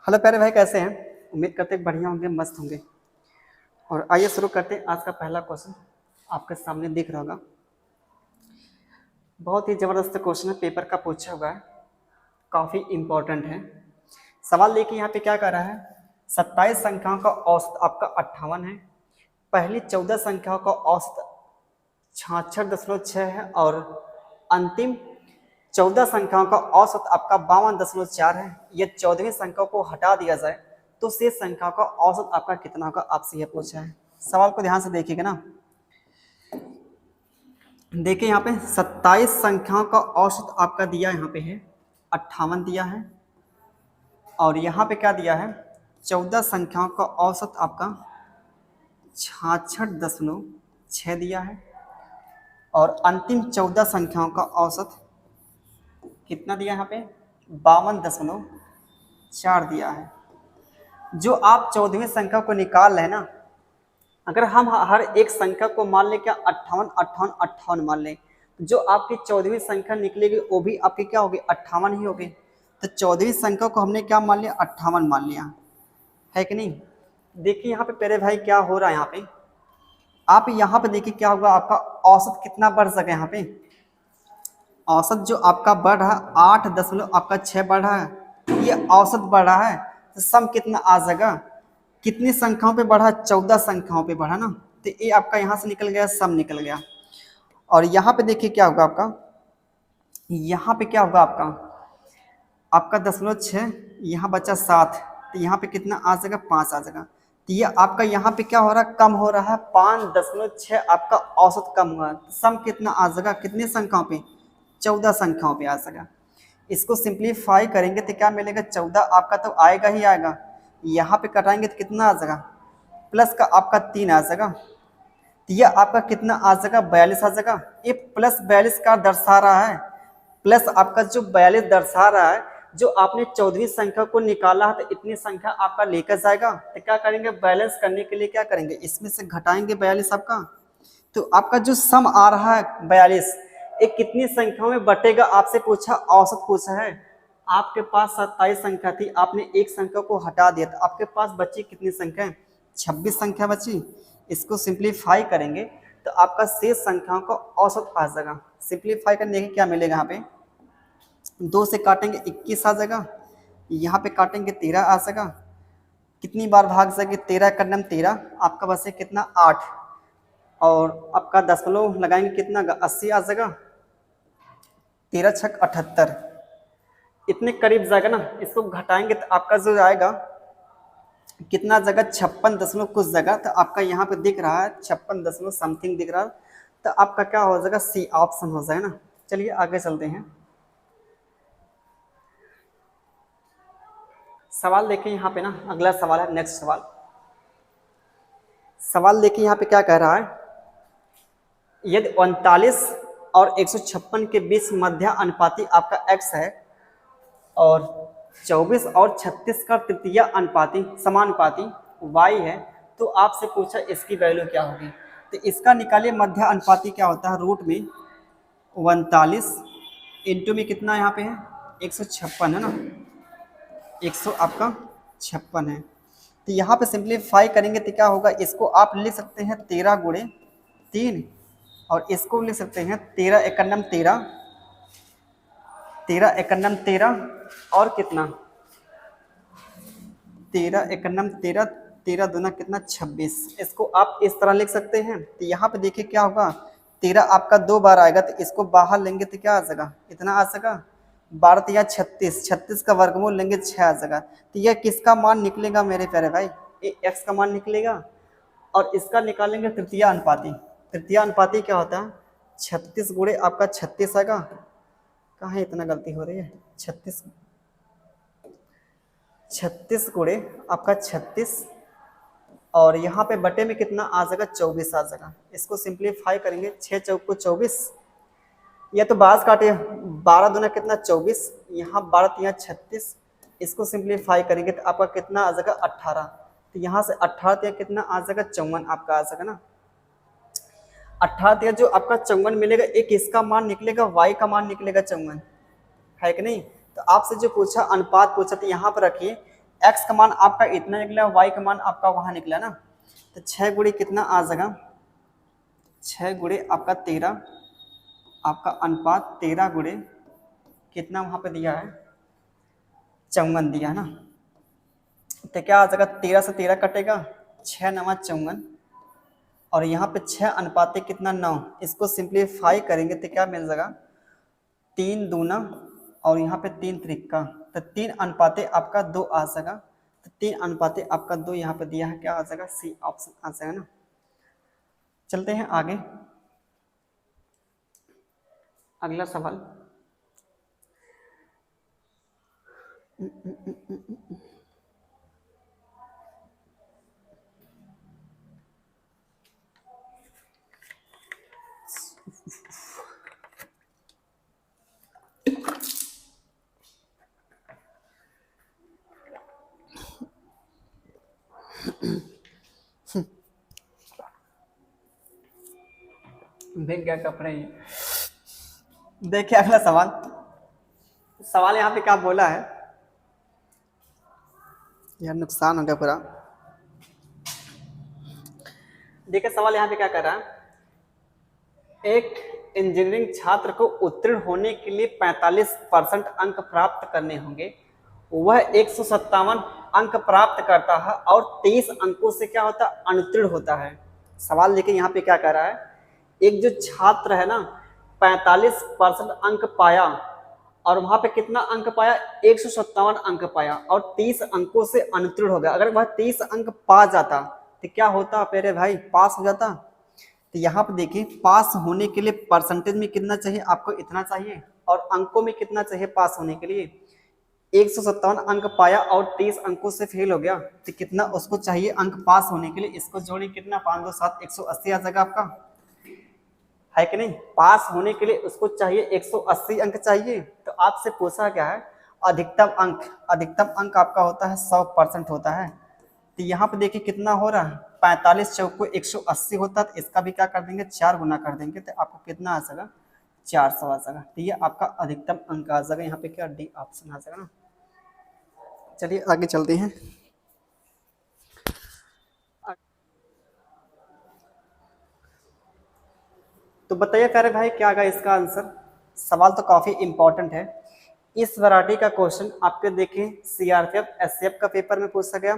Hello प्यारे भाई, कैसे हैं? उम्मीद करते हैं बढ़िया होंगे, मस्त होंगे। और आइए शुरू करते हैं। आज का पहला क्वेश्चन आपके सामने दिख रहा होगा। बहुत ही ज़बरदस्त क्वेश्चन है, पेपर का पूछा हुआ है, काफ़ी इम्पोर्टेंट है। सवाल देखिए यहाँ पे क्या कर रहा है। 27 संख्याओं का औसत आपका 58 है। पहली 14 संख्याओं का औसत 66.6 है और अंतिम 14 संख्याओं का औसत आपका 52.4 है। ये 14वीं संख्या को हटा दिया जाए तो शेष संख्या का औसत आपका कितना होगा, आपसे यह पूछा है। सवाल को ध्यान से देखिएगा ना। देखिए यहाँ पे 27 संख्याओं का औसत आपका दिया यहाँ पे है 58 दिया है, और यहाँ पे क्या दिया है 14 संख्याओं का औसत आपका 66.6 दिया है, और अंतिम 14 संख्याओं का औसत कितना दिया यहाँ पे 52.4 दिया है। जो आप 14वीं संख्या को निकाल रहे हैं ना, अगर हम हर एक संख्या को मान लें क्या 58 58 58 मान लें, जो आपकी 14वीं संख्या निकलेगी वो भी आपकी क्या होगी 58 ही होगी। तो 14वीं संख्या को हमने क्या मान लिया 58 मान लिया है कि नहीं। देखिए यहाँ पे प्यारे भाई क्या हो रहा है, यहाँ पे आप यहाँ पे देखिए क्या होगा, आपका औसत कितना बढ़ सके। यहाँ पे औसत जो आपका बढ़ रहा है 8.6 बढ़ रहा है, ये औसत बढ़ रहा है। तो सम कितना आ जाएगा, कितनी संख्याओं पे बढ़ा, 14 संख्याओं पे बढ़ा ना। तो ये आपका यहाँ से निकल गया, सम निकल गया। और यहाँ पे देखिए क्या होगा आपका, यहाँ पे क्या होगा आपका 10.6, यहाँ बचा 7, तो यहाँ पे कितना आ जाएगा 5 आ जाएगा। तो ये आपका यहाँ पे क्या हो रहा है, कम हो रहा है 5.6 आपका औसत कम हुआ। सम कितना आ जाएगा, कितनी संख्याओं पे 14 संख्याओं पे आ जाएगा। इसको सिंप्लीफाई करेंगे तो क्या मिलेगा 14 आपका तो आएगा ही आएगा। यहाँ पे कटाएंगे तो कितना आ जाएगा, प्लस का आपका 3 आ जाएगा। तो यह आपका कितना आ जाएगा 42 आ जाएगा। ये प्लस 42 का दर्शा रहा है, प्लस आपका जो 42 दर्शा रहा है, जो आपने 14वीं संख्या को निकाला है तो इतनी संख्या आपका लेकर जाएगा। तो क्या करेंगे, बैलेंस करने के लिए क्या करेंगे, इसमें से घटाएंगे 42 आपका। तो आपका जो सम आ रहा है 42, एक कितनी संख्याओं में बटेगा आपसे पूछा, औसत पूछा है। आपके पास 27 संख्या थी, आपने एक संख्या को हटा दिया तो आपके पास बची कितनी संख्या है, 26 संख्या बची। इसको सिंप्लीफाई करेंगे तो आपका शेष संख्याओं का औसत आ जाएगा। सिंप्लीफाई करने के क्या मिलेगा, यहाँ पे 2 से काटेंगे 21 आ जाएगा, यहाँ पे काटेंगे 13 आ जाएगा। कितनी बार भाग जाएगी, 13 का नम 13, आपका बस है कितना 8, और आपका दशमलव लगाएंगे कितना 80 आ जाएगा। 13 छक 78, इतने करीब जाएगा ना। इसको घटाएंगे तो आपका जो आएगा कितना जगह 56 दशमलव कुछ जगह, तो आपका यहाँ पे दिख रहा है 56 दशमलव समथिंग दिख रहा है। तो आपका क्या हो जाएगा, सी ऑप्शन हो जाएगा ना। चलिए आगे चलते हैं। सवाल देखिए यहाँ पे ना, अगला सवाल है, नेक्स्ट सवाल देखिए यहाँ पे क्या कह रहा है। यदि 39 और 156 के बीच मध्य अनुपाती आपका x है और 24 और 36 का तृतीय अनुपाती समानुपाती y है, तो आपसे पूछा इसकी वैल्यू क्या होगी। तो इसका निकालिए, मध्य अनुपाती क्या होता है, रूट में 39 इंटू में कितना यहाँ पे है 156 है ना, 100 आपका 56 है। तो यहाँ पे सिंप्लीफाई करेंगे तो क्या होगा, इसको आप लिख सकते हैं 13 गुणे 3, और इसको लिख सकते हैं 13 एकन्नम 13, 13 एकन्नम 13, और कितना 13 एकन्नम 13, 13 दूना कितना 26। इसको आप इस तरह लिख सकते हैं। तो यहाँ पे देखिए क्या होगा, 13 आपका 2 बार आएगा, तो इसको बाहर लेंगे तो क्या आ जाएगा, इतना आ जाएगा 12 या 36, 36 का वर्गमूल लेंगे 6 आ जाएगा। तो यह किसका मान निकलेगा मेरे प्यारे भाई, ये x का मान निकलेगा। और इसका निकालेंगे तृतीय अनुपाती। तृतीय अनुपाती क्या होता है, 36 गुणे आपका 36 आएगा। कहाँ है, इतना गलती हो रही है, 36 गुणे आपका 36, और यहाँ पे बटे में कितना आ जाएगा 24 आ जाएगा। इसको सिंप्लीफाई करेंगे, 6 चौक को 24, यह तो बाज काटे 12 दूना कितना 24, यहाँ 12 तिया 36। इसको सिंप्लीफाई करेंगे तो आपका कितना आ जाएगा 18। तो यहाँ से 18 तिया कितना आ जाएगा 54 आपका आ जाएगा ना। 18 तिया जो आपका 54 मिलेगा, एक इसका मान निकलेगा, y का मान निकलेगा 54, है कि नहीं। तो आपसे जो पूछा अनुपात पूछा, तो यहाँ पर रखिए x का मान आपका इतना निकला, y का मान आपका वहां निकला ना, तो 6 गुणे कितना आ जाएगा, 6 गुणे आपका 13, आपका अनुपात 13 गुणे कितना वहां पे दिया है 54 दिया है ना। तो क्या आ जाएगा, 13 से 13 कटेगा, 6 9 54, और यहाँ पे 6 अनुपाते कितना 9, इसको सिंप्लीफाई करेंगे तो क्या मिल जाएगा 3 दूना और यहाँ पे 3 त्रिका, तो 3 अनुपाते आपका 2 आ जाएगा, तो 3 अनुपाते आपका 2 यहाँ पे दिया है, क्या आ जाएगा सी ऑप्शन आ जाएगा ना। चलते हैं आगे, अगला सवाल। देख क्या कपड़े हैं। देखिए अगला सवाल, सवाल यहाँ पे क्या बोला है यार, नुकसान हो गया पूरा। देखिए सवाल यहाँ पे क्या कर रहा है, एक इंजीनियरिंग छात्र को उत्तीर्ण होने के लिए 45% अंक प्राप्त करने होंगे, वह 157 अंक प्राप्त करता है और 23 अंकों से क्या होता है अनुत्तीर्ण होता है। सवाल देखिए यहाँ पे क्या कर रहा है, एक जो छात्र है ना 45% अंक पाया और वहां पे कितना अंक पाया 157 अंक पाया और 30 अंकों से अनुत्तीर्ण हो गया। अगर वह 30 अंक पा जाता तो क्या होता मेरे भाई, पास हो जाता। तो यहाँ पे देखिए पास होने के लिए परसेंटेज में कितना चाहिए आपको, इतना चाहिए, और अंकों में कितना चाहिए पास होने के लिए, 157 अंक पाया और 30 अंकों से फेल हो गया, तो कितना उसको चाहिए अंक पास होने के लिए, इसको जोड़े कितना 5 2 7 180 आ जाएगा आपका, है कि नहीं। पास होने के लिए उसको चाहिए 180 अंक चाहिए। तो आपसे पूछा क्या है अधिकतम अंक, अधिकतम अंक आपका होता है 100% होता है। तो यहाँ पे देखिए कितना हो रहा है 45 चौको 180 होता है, तो इसका भी क्या कर देंगे 4 गुना कर देंगे, तो आपको कितना आ जाएगा 400 आ जाएगा। तो ये आपका अधिकतम अंक आ जाएगा, यहाँ पे क्या डी ऑप्शन आ जाएगा ना। चलिए आगे चलते हैं। तो बताइए कह रहे भाई क्या आएगा इसका आंसर। सवाल तो काफी इंपॉर्टेंट है। इस वैरायटी का क्वेश्चन आपके देखें सीआरपीएफ एससीएफ का पेपर में पूछा गया,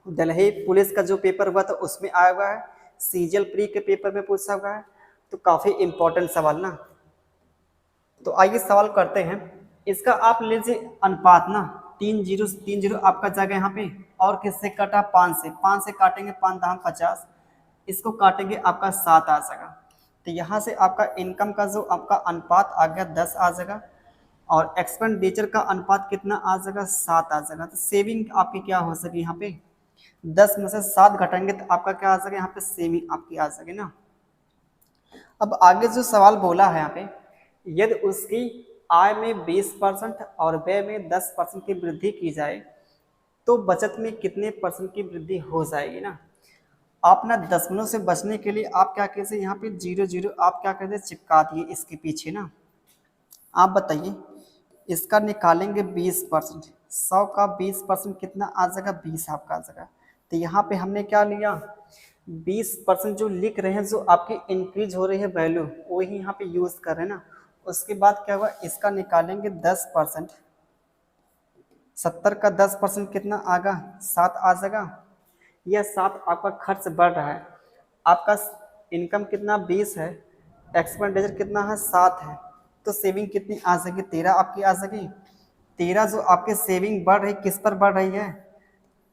दिल्ली पुलिस का जो पेपर हुआ था उसमें आया हुआ है, सीजीएल प्री के पेपर में पूछा हुआ है, तो काफी इंपॉर्टेंट सवाल ना। तो आइए सवाल करते हैं। इसका आप लीजिए अनुपात ना 3 0 आपका जाएगा यहाँ पे, और किससे कटा 5 से, 5 से काटेंगे 5 दाम 50, इसको काटेंगे आपका 7 आ जाएगा। तो यहाँ से आपका इनकम का जो आपका अनुपात आ गया 10 आ जाएगा, और एक्सपेंडिचर का अनुपात कितना आ जाएगा 7 आ जाएगा। तो सेविंग आपकी क्या हो सके यहाँ पे 10 में से 7 घटाएंगे तो आपका क्या आ जाएगा यहाँ पे सेविंग आपकी आ जाएगी ना। अब आगे जो सवाल बोला है यहाँ पे, यदि उसकी आय में 20% और व्यय में 10% की वृद्धि की जाए तो बचत में कितने परसेंट की वृद्धि हो जाएगी ना। आप ना दशमलव से बचने के लिए आप क्या कहते हैं यहाँ पे 0 0 आप क्या कहते हैं चिपका दिए इसके पीछे ना। आप बताइए इसका निकालेंगे 20%, 100 का 20% कितना आ जाएगा 20 आपका आ जाएगा। तो यहाँ पे हमने क्या लिया 20% जो लिख रहे हैं, जो आपकी इंक्रीज हो रही है वैल्यू वही यहाँ पे यूज कर रहे हैं ना। उसके बाद क्या हुआ इसका निकालेंगे 10%, 70 का 10% कितना आएगा 7 आ जाएगा। यह 7 आपका खर्च बढ़ रहा है, आपका इनकम कितना 20 है, एक्सपेंडिचर कितना है 7 है, तो सेविंग कितनी आ जाएगी 13 आपकी आ जाएगी। 13 जो आपकी सेविंग बढ़ रही किस पर बढ़ रही है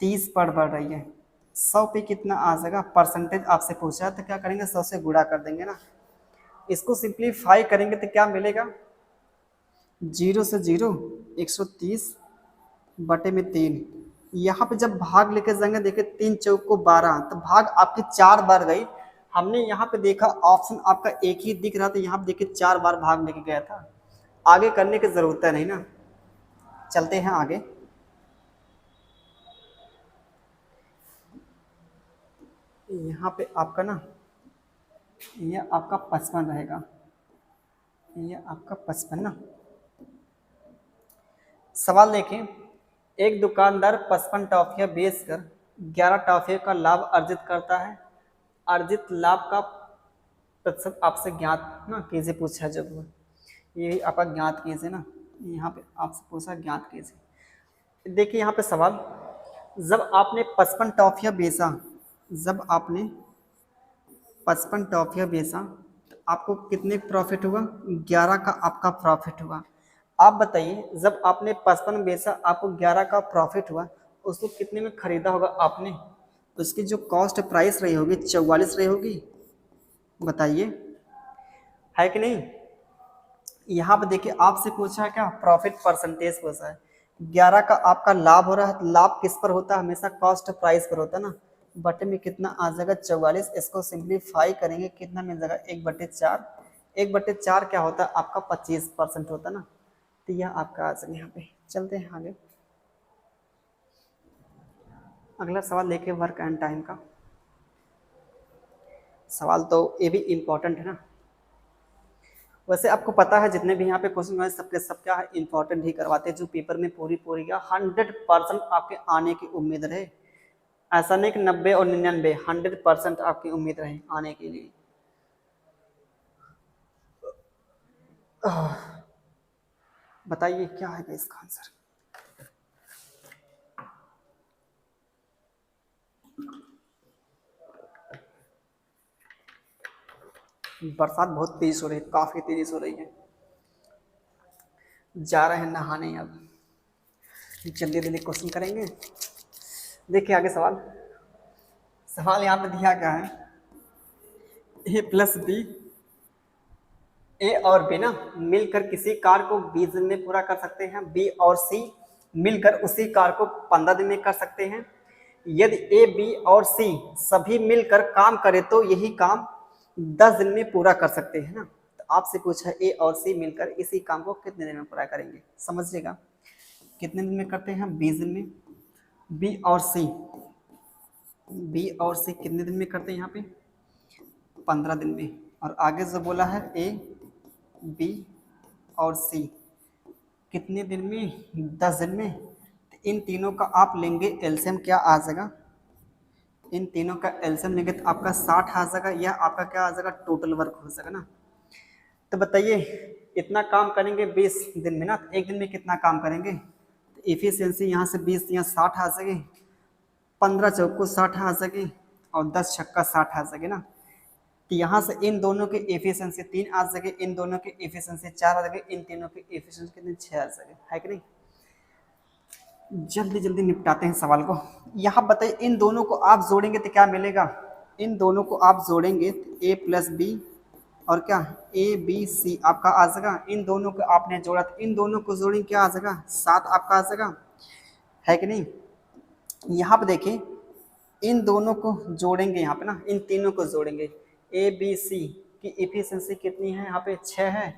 30 पर बढ़ रही है। 100 पे कितना आ जाएगा परसेंटेज आपसे पूछा है, तो क्या करेंगे 100 से गुणा कर देंगे ना। इसको सिंप्लीफाई करेंगे तो क्या मिलेगा 0 से 0 130 बटे में 3। यहाँ पे जब भाग लेके जाएंगे देखिए 3 चौक को 12, तो भाग आपकी 4 बार गई। हमने यहाँ पे देखा ऑप्शन आपका एक ही दिख रहा था, यहाँ पे देखिए 4 बार भाग लेके गया था। आगे करने की जरूरत है नहीं ना। चलते हैं आगे। यहाँ पे आपका ना ये आपका 55 रहेगा, ये आपका 55 ना। सवाल देखें एक दुकानदार 55 टॉफियां बेचकर 11 टॉफियों का लाभ अर्जित करता है। अर्जित लाभ का प्रतिशत आपसे ज्ञात ना कीजिए पूछा है। जब ये आपका ज्ञात कीजिए ना, यहाँ पे आपसे पूछा ज्ञात कीजिए। देखिए यहाँ पे सवाल, जब आपने 55 टॉफियां बेचा, जब आपने 55 टॉफियां बेचा तो आपको कितने प्रॉफिट हुआ? 11 का आपका प्रॉफिट हुआ। आप बताइए, जब आपने 55 बेचा आपको 11 का प्रॉफिट हुआ, उसको कितने में खरीदा होगा आपने? उसकी जो कॉस्ट प्राइस रही होगी 44 रही होगी। बताइए, है कि नहीं? यहाँ पे देखिए आपसे पूछा है क्या, प्रॉफिट परसेंटेज पूछा है। 11 का आपका लाभ हो रहा है, लाभ किस पर होता है? हमेशा कॉस्ट प्राइस पर होता है ना। बटे में कितना आ जाएगा? 44। इसको सिंप्लीफाई करेंगे कितना मिल जाएगा? 1/4। 1/4 क्या होता है आपका? 25% होता है ना। तो यह आपका आ जाएगा। यहाँ पे चलते हैं आगे। अगला सवाल लेके वर्क एंड टाइम का सवाल, तो ये भी इम्पोर्टेंट है ना। वैसे आपको पता है जितने भी यहाँ पे क्वेश्चन है सबके सब क्या है, इंपॉर्टेंट ही करवाते हैं, जो पेपर में पूरी क्या 100% आपके आने की उम्मीद रहे। ऐसा नहीं कि 90 और 99, 100% आपकी उम्मीद रहे आने के लिए। बताइए क्या है इसका आंसर? बरसात बहुत तेज हो रही है, काफी तेज हो रही है। जा रहे हैं नहाने अब, जल्दी जल्दी क्वेश्चन करेंगे। देखिए आगे सवाल, सवाल यहाँ पे दिया क्या है, ए प्लस बी, ए और बी ना मिलकर किसी कार्य को 20 दिन में पूरा कर सकते हैं। बी और सी मिलकर उसी कार्य को 15 दिन में कर सकते हैं। यदि ए बी और सी सभी मिलकर काम करें तो यही काम 10 दिन में पूरा कर सकते हैं ना। तो आपसे पूछा ए और सी मिलकर इसी काम को कितने दिन में पूरा करेंगे? समझिएगा, कितने दिन में करते हैं? 20 दिन में। बी और सी, बी और सी कितने दिन में करते हैं? यहाँ पे 15 दिन में। और आगे जो बोला है ए बी और सी कितने दिन में? 10 दिन में। तो इन तीनों का आप लेंगे एलसीएम, क्या आ जाएगा? इन तीनों का एलसीएम लेंगे तो आपका 60 आ जाएगा, या आपका क्या आ जाएगा? टोटल वर्क हो जाएगा ना। तो बताइए, इतना काम करेंगे 20 दिन में ना, तो एक दिन में कितना काम करेंगे? तो इफिशियंसी यहाँ से 20 यहाँ 60 आ सके, 15 चौको 60 आ सके, और 10 छक्का 60 आ सके ना। तो यहाँ से इन दोनों के एफिशिएंसी 3 आ सके, इन दोनों के एफिशिएंसी 4 आ सके, इन तीनों के एफिशिएंसी कितने? 6 आ सके, है कि नहीं? जल्दी जल्दी निपटाते हैं सवाल को। यहाँ बताइए, इन दोनों को आप जोड़ेंगे तो क्या मिलेगा? इन दोनों को आप जोड़ेंगे तो ए प्लस बी और क्या ए बी सी आपका आ जाएगा। इन दोनों को आपने जोड़ा तो इन दोनों को जोड़ेंगे क्या आ जाएगा? 7 आपका आ जाएगा, है कि नहीं? यहाँ पे देखिए, इन दोनों को जोड़ेंगे, यहाँ पे ना इन तीनों को जोड़ेंगे। ए बी सी की एफिशिएंसी कितनी है? यहाँ पे 6 है।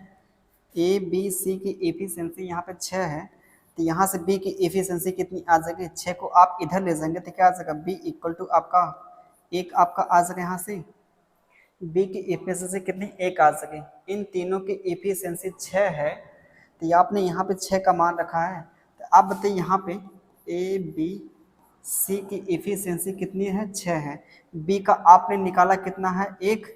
ए बी सी की एफिशिएंसी यहाँ पे 6 है। तो यहाँ से बी की एफिशिएंसी कितनी आ जाएगी? 6 को आप इधर ले जाएंगे तो क्या आ जाएगा? बी इक्वल टू आपका 1 आपका आ जाएगा। यहाँ से बी की एफिशिएंसी कितनी? 1 आ सके। इन तीनों की एफिशिएंसी 6 है, तो आपने यहाँ पे 6 का मान रखा है। तो आप बताइए यहाँ पे ए बी सी की एफिशिएंसी कितनी है? 6 है। बी का आपने निकाला कितना है? 1।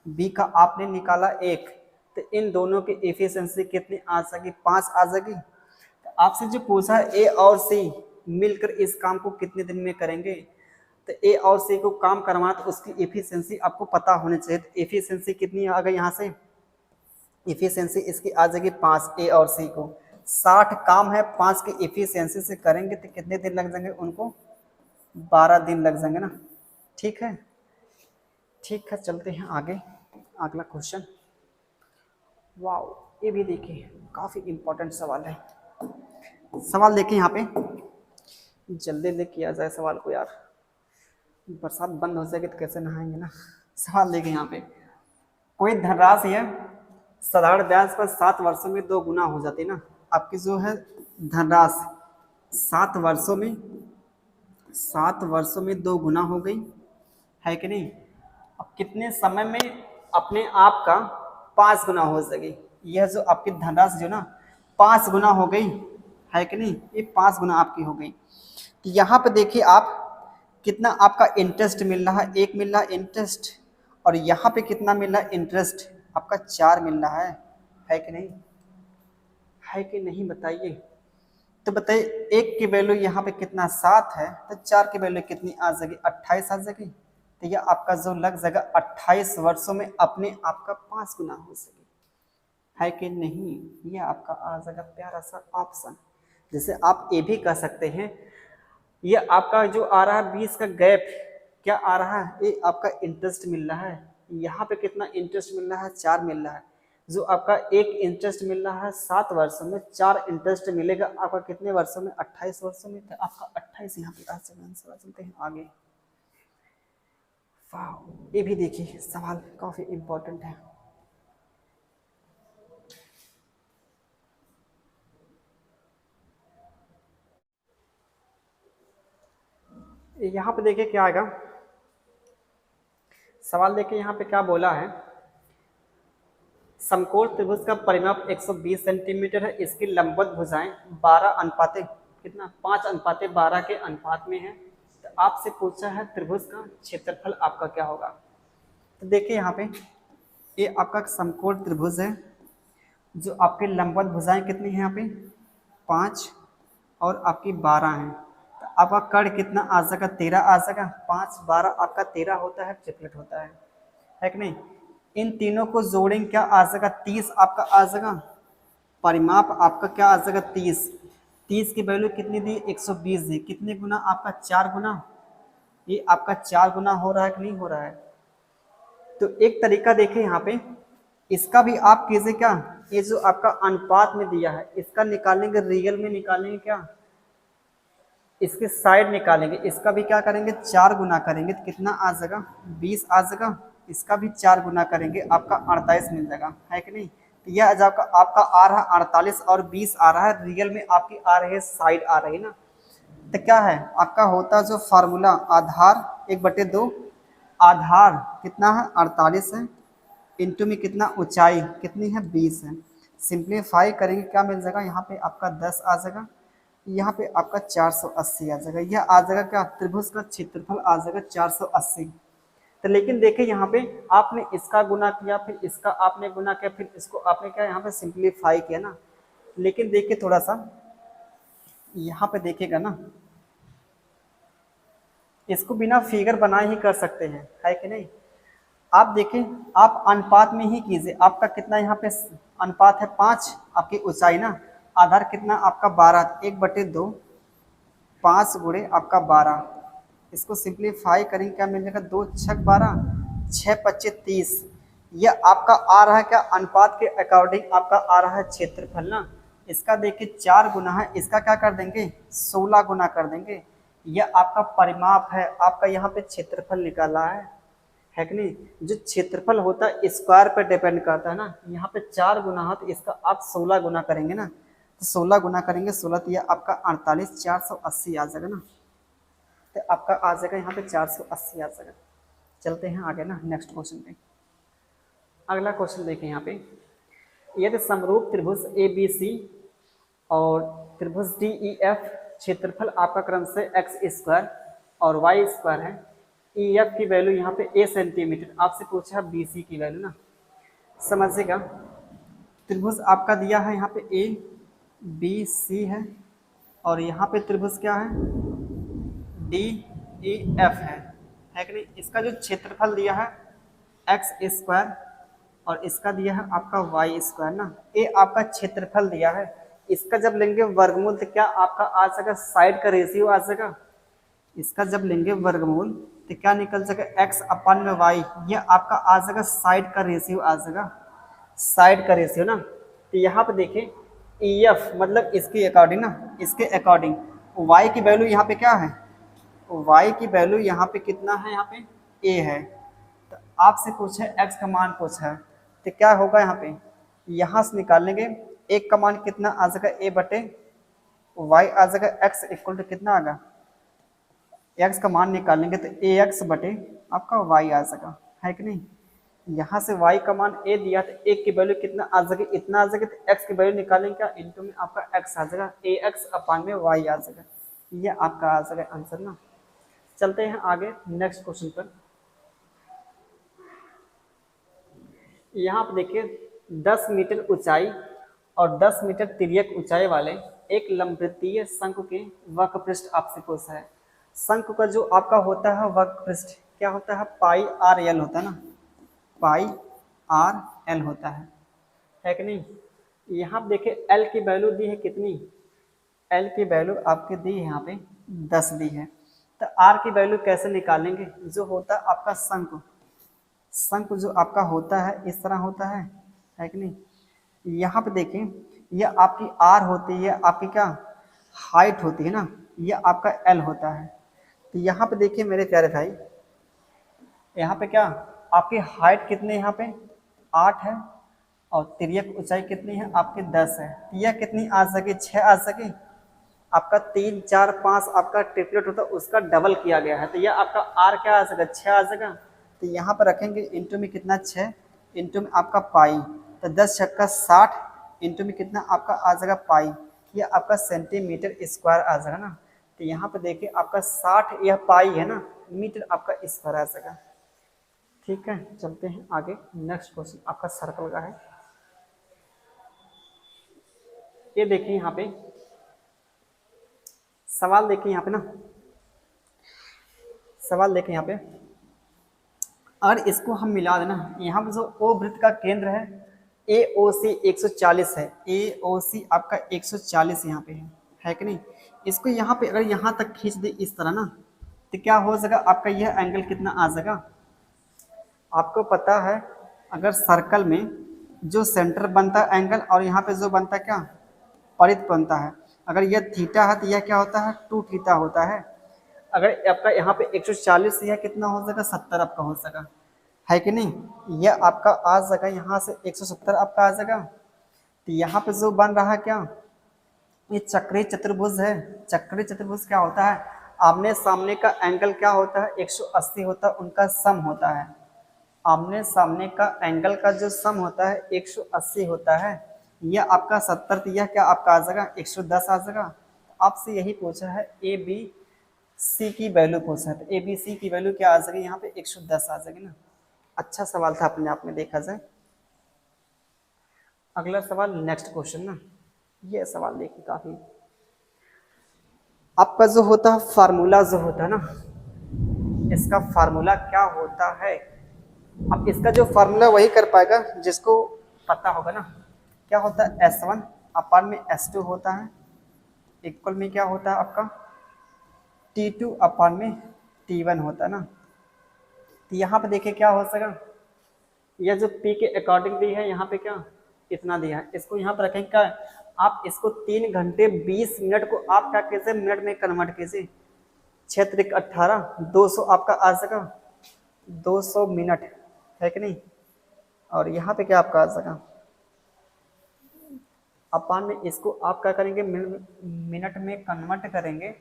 बी का आपने निकाला 1, तो इन दोनों की एफिशिएंसी कितनी आ सकी? 5 आ सकी। तो आपसे जो पूछा है ए और सी मिलकर इस काम को कितने दिन में करेंगे, तो ए और सी को काम करवाना तो उसकी एफिशिएंसी आपको पता होनी चाहिए। तो एफिशिएंसी कितनी आ गई? यहाँ से एफिशिएंसी इसकी आ जाएगी 5। ए और सी को 60 काम है, 5 की एफिशिएंसी से करेंगे तो कितने दिन लग जाएंगे उनको? 12 दिन लग जाएंगे ना। ठीक है, ठीक है, चलते हैं आगे। अगला क्वेश्चन, वाओ, ये भी देखिए काफ़ी इम्पोर्टेंट सवाल है। सवाल देखिए यहाँ पे, जल्दी जल्दी किया जाए सवाल को यार, बरसात बंद हो जाएगी तो कैसे नहाएंगे ना। सवाल देखिए यहाँ पे, कोई धनराशि है साधारण ब्याज पर 7 वर्षों में 2 गुना हो जाती है ना। आपकी जो है धनराशि 7 वर्षों में 2 गुना हो गई, है कि नहीं? अब कितने समय में अपने आप का 5 गुना हो सके? यह जो आपकी धनराशि जो ना 5 गुना हो गई, है कि नहीं, ये 5 गुना आपकी हो गई। तो यहाँ पे देखिए आप कितना आपका इंटरेस्ट मिल रहा है, 1 मिल रहा है इंटरेस्ट, और यहाँ पे कितना मिल रहा है इंटरेस्ट, आपका 4 मिल रहा है कि नहीं, है कि नहीं बताइए। तो बताइए 1 की वैल्यू यहाँ पे कितना 7 है, तो 4 की वैल्यू कितनी आ जाएगी, 28 आ जाएगी। तो यह आपका जो लग जाएगा 28 वर्षों में अपने आपका 5 गुना हो सके, है कि नहीं। यह आपका आ जाएगा प्यारा सा ऑप्शन। जैसे आप ये भी कह सकते हैं, ये आपका जो आ रहा है 20 का गैप क्या आ रहा है, ये आपका इंटरेस्ट मिल रहा है। यहाँ पे कितना इंटरेस्ट मिल रहा है, 4 मिल रहा है। जो आपका एक इंटरेस्ट मिल रहा है 7 वर्षों में, 4 इंटरेस्ट मिलेगा आपका कितने वर्षों में, 28 वर्षों में। तो आपका 28 यहाँ पे आ जाएगा आंसर। चलते हैं आगे। वाह, ये भी देखिए सवाल काफी इंपॉर्टेंट है। यहाँ पे देखिए क्या आएगा सवाल, देखिए यहाँ पे क्या बोला है, समकोण त्रिभुज का परिमाप 120 सेंटीमीटर है, इसकी लंबवत भुजाएं 12 अनुपाते कितना 5 अनुपाते 12 के अनुपात में है। तो आपसे पूछा है त्रिभुज का क्षेत्रफल आपका क्या होगा। तो देखिए यहाँ पे ये आपका समकोण त्रिभुज है, जो आपके लंबवत भुजाएं कितनी है यहाँ पे 5 और आपकी 12 है। तो आपका कर्ण कितना आ जाएगा 13 आ जाएगा, 5 12 आपका 13 होता है, ट्रिपलेट होता है कि नहीं। इन तीनों को जोड़ेंगे क्या आ जाएगा 30 आपका आ जाएगा, परिमाप आपका क्या आ जाएगा 30। 30 की वैल्यू कितनी दी 120 दी, कितने गुना आपका 4 गुना, ये आपका 4 गुना हो रहा है कि नहीं हो रहा है। तो एक तरीका देखें यहाँ पे, इसका भी आप कीजिए क्या, ये जो आपका अनुपात में दिया है इसका निकालेंगे, रियल में निकालेंगे क्या, इसके साइड निकालेंगे, इसका भी क्या करेंगे 4 गुना करेंगे तो कितना आ जाएगा 20 आ जाएगा। इसका भी 4 गुना करेंगे आपका 48 मिल जाएगा, है कि नहीं। तो यह आपका आ रहा है 48 और 20 आ रहा है, रियल में आपकी आ रही है साइड आ रही है ना। तो क्या है आपका होता जो फार्मूला, आधार 1/2, आधार कितना है 48 है, इंटू में कितना ऊंचाई कितनी है 20 है। सिंप्लीफाई करेंगे क्या मिल जाएगा, यहाँ पे आपका 10 आ जाएगा, यहाँ पे आपका 480 आ जाएगा। यह आ जाएगा क्या त्रिभुज का क्षेत्रफल आ जाएगा 480। तो लेकिन देखिए यहाँ पे आपने इसका गुना किया, फिर इसका आपने गुना किया, फिर इसको आपने क्या यहाँ पे सिंप्लीफाई किया ना। लेकिन देखिए थोड़ा सा यहाँ पे देखिएगा ना, इसको बिना फिगर बनाए ही कर सकते हैं, है कि नहीं। आप देखें, आप अनुपात में ही कीजिए, आपका कितना यहाँ पे अनुपात है 5 आपकी ऊंचाई ना, आधार कितना आपका 12, 1/2 5 गुणे आपका 12, इसको सिंप्लीफाई करेंगे क्या मिल जाएगा 2 6 12 6 25 30। यह आपका आ रहा है क्या अनुपात के अकॉर्डिंग आपका आ रहा है क्षेत्रफल ना। इसका देखिए 4 गुना है, इसका क्या कर देंगे 16 गुना कर देंगे। यह आपका परिमाप है, आपका यहाँ पे क्षेत्रफल निकाला है कि नहीं। जो क्षेत्रफल होता है स्क्वायर पर डिपेंड करता है ना, यहाँ पे 4 गुना है तो इसका आप 16 गुना करेंगे ना, तो 16 गुना करेंगे 16 तो यह आपका 48 480 आ जाएगा ना। तो आपका आ जाएगा यहाँ पे 480 आ जाएगा। चलते हैं आगे ना नेक्स्ट क्वेश्चन पे। अगला क्वेश्चन देखें यहाँ पे, यदि समरूप त्रिभुज ए बी सी और त्रिभुज डी ई एफ क्षेत्रफल आपका क्रम से x² और y² है, ई एफ की वैल्यू यहाँ पे a सेंटीमीटर, आपसे पूछा है बी सी की वैल्यू ना। समझिएगा त्रिभुज आपका दिया है यहाँ पे ए बी सी है, और यहाँ पे त्रिभुज क्या है डी ई एफ है कि नहीं। इसका जो क्षेत्रफल दिया है x² और इसका दिया है आपका y² ना, ये आपका क्षेत्रफल दिया है। इसका जब लेंगे वर्गमूल तो क्या आपका आ जाएगा साइड का रेशियो आ जाएगा। इसका जब लेंगे वर्गमूल तो क्या निकल जाएगा x/y, ये आपका आ जाएगा साइड का रेशियो आ जाएगा, साइड का रेशियो ना। तो यहाँ पे देखें EF मतलब इसके अकॉर्डिंग ना, इसके अकॉर्डिंग y की वैल्यू यहाँ पे क्या है, y की वैल्यू यहाँ पे कितना है, यहाँ पे a है। तो आपसे पूछे x का मान पूछा है तो क्या होगा यहाँ पे, यहाँ से निकालेंगे एक का मान कितना आ जाएगा a/y आ जाएगा, x इक्वल टू कितना आएगा, x का मान निकालेंगे तो ax बटे आपका y आ जाएगा, है कि नहीं। यहाँ से y का मान a दिया तो एक की वैल्यू कितना आ सके, इतना आ सके, तो x की वैल्यू निकालेंगे क्या, इंटू में आपका x आ जाएगा, ax अपान में y आ जाएगा, ये आपका आ जाएगा आंसर ना। चलते हैं आगे नेक्स्ट क्वेश्चन पर। यहाँ पर देखिए 10 मीटर ऊंचाई और 10 मीटर तिर्यक ऊंचाई वाले एक लंबवृत्तीय शंकु के वक्र पृष्ठ आपसे पूछा है। शंकु का जो आपका होता है वक्र पृष्ठ क्या होता है, पाई आर एल होता है ना, पाई आर एल होता है कि नहीं। यहाँ पे देखिए एल की वैल्यू दी है कितनी, एल की वैल्यू आपके दी है यहाँ पे 10 दी है। तो आर की वैल्यू कैसे निकालेंगे, जो होता है आपका शंकु, शंकु जो आपका होता है इस तरह होता है कि नहीं। यहाँ पे देखिए ये आपकी आर होती है, आपकी क्या हाइट होती है ना, ये आपका एल होता है। तो यहाँ पे देखिए मेरे प्यारे भाई, यहाँ पे क्या आपकी हाइट कितनी है, यहाँ पे 8 है, और तिर्यक ऊंचाई कितनी है आपकी 10 है। तो यह कितनी आ सके, 6 आ सके। आपका 3 4 5 आपका ट्रिपलेट होता है, उसका डबल किया गया है, तो यह आपका आर क्या आ सकेगा, 6 आ सकेगा। तो यहाँ पर रखेंगे इंटू में कितना 6, इंटू में आपका पाई, तो 10 छक्का 60, इंटू में कितना आपका आ जाएगा पाई, ये आपका सेंटीमीटर स्क्वायर आ जाएगा ना। तो यहाँ पे देखिए आपका 60 यह पाई है ना, मीटर आपका स्क्वायर आ जाएगा। ठीक है, चलते हैं आगे नेक्स्ट क्वेश्चन आपका सर्कल का है। ये देखिए यहाँ पे सवाल, देखिए यहाँ पे ना सवाल देखिए यहाँ पे, और इसको हम मिला देना, यहाँ पे जो ओ वृत्त का केंद्र है ए ओ सी 140 है, ए ओ सी आपका 140 यहाँ पे है कि नहीं। इसको यहाँ पे अगर यहाँ तक खींच दे इस तरह ना, तो क्या हो जाएगा आपका यह एंगल कितना आ जाएगा। आपको पता है अगर सर्कल में जो सेंटर बनता है एंगल, और यहाँ पे जो बनता है क्या परिध बनता है, अगर यह थीटा है तो यह क्या होता है 2 थीटा होता है। अगर आपका यहाँ पे 140 यह कितना हो जाएगा 70 आपका हो जाएगा, है कि नहीं। यह आपका आ जाएगा यहाँ से 170 आपका आ जाएगा। तो यहाँ पे जो बन रहा है क्या, ये चक्रीय चतुर्भुज है। चक्रीय चतुर्भुज क्या होता है, आमने सामने का एंगल क्या होता है 180 होता है, उनका सम होता है। आमने सामने का एंगल का जो सम होता है 180 होता है, यह आपका 70, तो यह क्या आपका आ जाएगा 110 आ जाएगा। आपसे यही पूछा है ए बी सी की वैल्यू पूछा है, तो ए बी सी की वैल्यू क्या आ जाएगी यहाँ पे 110 आ जाएगी ना। अच्छा सवाल था अपने आप में देखा जाए। अगला सवाल नेक्स्ट क्वेश्चन ना, ये सवाल देखिए काफी आपका जो होता है फार्मूला जो होता है ना, इसका फार्मूला क्या होता है। अब इसका जो फार्मूला वही कर पाएगा जिसको पता होगा ना। क्या होता है S1 अपान में S2 होता है, इक्वल में क्या होता है आपका T2 अपान में T1 होता है ना। तो यहाँ पे देखिए क्या हो सका, यह जो P के अकॉर्डिंग दी है यहाँ पे क्या इतना दिया है, इसको यहाँ पर रखेंगे क्या, आप इसको 3 घंटे 20 मिनट को आप क्या कीजिए मिनट में कन्वर्ट कीजिए, 6 18 200 आपका आ सका 200 मिनट, है कि नहीं। और यहाँ पे क्या आपका आ सका अपान में, इसको आप क्या करेंगे मिनट में कन्वर्ट करेंगे,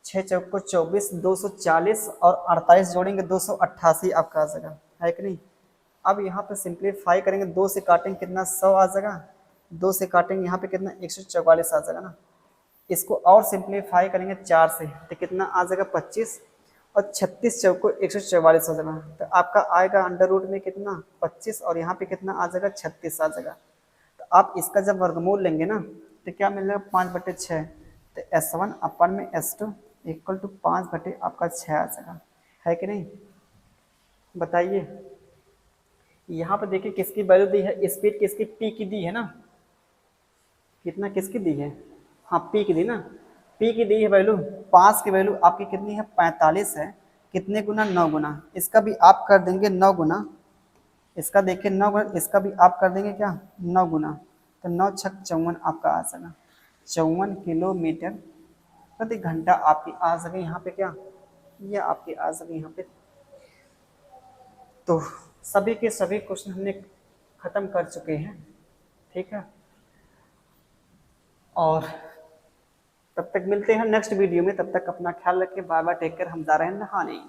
6 चौको 24 240 और 48 जोड़ेंगे 288 आपका आ जाएगा, है कि नहीं। अब यहाँ पे सिंप्लीफाई करेंगे, 2 से काटेंगे कितना 100 आ जाएगा, 2 से काटेंगे यहाँ पे कितना 144 आ जाएगा ना। इसको और सिंप्लीफाई करेंगे 4 से तो कितना आ जाएगा 25, और 36 चौको 144 हो जाएगा। तो आपका आएगा अंडर रूट में कितना 25, और यहाँ पे कितना आ जाएगा 36 आ जाएगा। तो आप इसका जब वर्गमूल लेंगे ना तो क्या मिलेगा 5/6, तो S1 अपन में S2 इक्वल टू 5/ आपका 6 आ जाएगा, है कि नहीं। बताइए यहाँ पे देखिए किसकी वैल्यू दी है, स्पीड किसकी पी की दी है ना, कितना किसकी दी है, हाँ पी की दी ना, पी की दी है वैल्यू, 5 की वैल्यू आपकी कितनी है 45 है, कितने गुना 9 गुना, इसका भी आप कर देंगे 9 गुना, इसका देखिए 9 गुना, इसका भी आप कर देंगे क्या 9 गुना, तो 9 छक 54 आपका आ जाएगा, 54 किलोमीटर प्रति घंटा आपकी आ सके यहाँ पे क्या, ये आपकी आ सके यहाँ पे। तो सभी के सभी क्वेश्चन हमने खत्म कर चुके हैं, ठीक है। और तब तक मिलते हैं नेक्स्ट वीडियो में, तब तक अपना ख्याल रखें, बाय बाय, टेक केयर, हम जा रहे हैं नहाने।